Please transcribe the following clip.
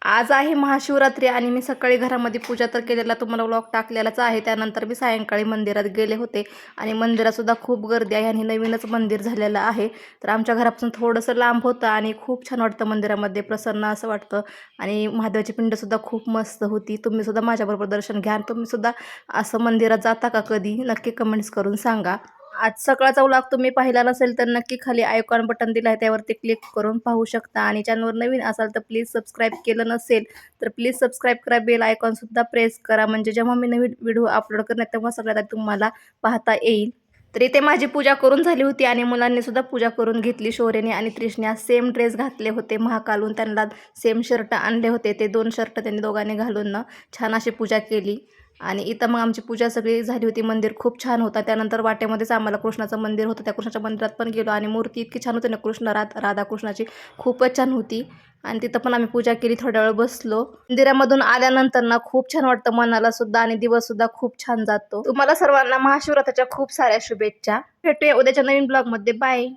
आज आहे महाशिवरात्री आणि मी सकाळी घरामध्ये पूजा तर केलेला तुम्हाला व्लॉग टाकलेलाच आहे. त्यानंतर मी सायंकाळी मंदिरात गेले होते आणि मंदिरातसुद्धा खूप गर्दी आहे आणि नवीनच मंदिर झालेलं आहे. तर आमच्या घरापासून थोडंसं लांब होतं आणि खूप छान वाटतं मंदिरामध्ये, प्रसन्न असं वाटतं आणि महादेवाची पिंडसुद्धा खूप मस्त होती. तुम्हीसुद्धा माझ्याबरोबर दर्शन घ्या. तुम्हीसुद्धा असं मंदिरात जाता का कधी? नक्की कमेंट्स करून सांगा. आज सकाळचा व्लॉग तुम्ही पाहिला नसेल तर नक्की खाली आयकॉन बटन दिलं आहे त्यावरती क्लिक करून पाहू शकता आणि चॅनलवर नवीन असाल तर प्लीज सबस्क्राईब केलं नसेल तर प्लीज सबस्क्राईब करा, बेल आयकॉनसुद्धा प्रेस करा म्हणजे जेव्हा मी नवीन व्हिडिओ अपलोड करणार तेव्हा सगळ्यात आधी तुम्हाला पाहता येईल. तर इथे माझी पूजा करून झाली होती आणि मुलांनी सुद्धा पूजा करून घेतली. शौर्यने आणि त्रिशने सेम ड्रेस घातले होते महाकालून, त्यांना सेम शर्ट आणले होते. ते 2 शर्ट त्यांनी दोघांनी घालून ना छान अशी पूजा केली आणि इथं मग आमची पूजा सगळी झाली होती. मंदिर खूप छान होता. त्यानंतर वाटेमध्येच आम्हाला कृष्णाचं मंदिर होतं, त्या कृष्णाच्या मंदिरात पण गेलो आणि मूर्ती इतकी छान होती ना राधाकृष्णाची, खूपच छान होती आणि तिथं पण आम्ही पूजा केली. थोड्या वेळ बसलो. मंदिरामधून आल्यानंतर ना खूप छान वाटतं मनाला सुद्धा आणि दिवस सुद्धा खूप छान जातो. तुम्हाला सर्वांना महाशिवरात्रीच्या खूप साऱ्या शुभेच्छा. भेटूया उद्याच्या नवीन ब्लॉगमध्ये. बाय.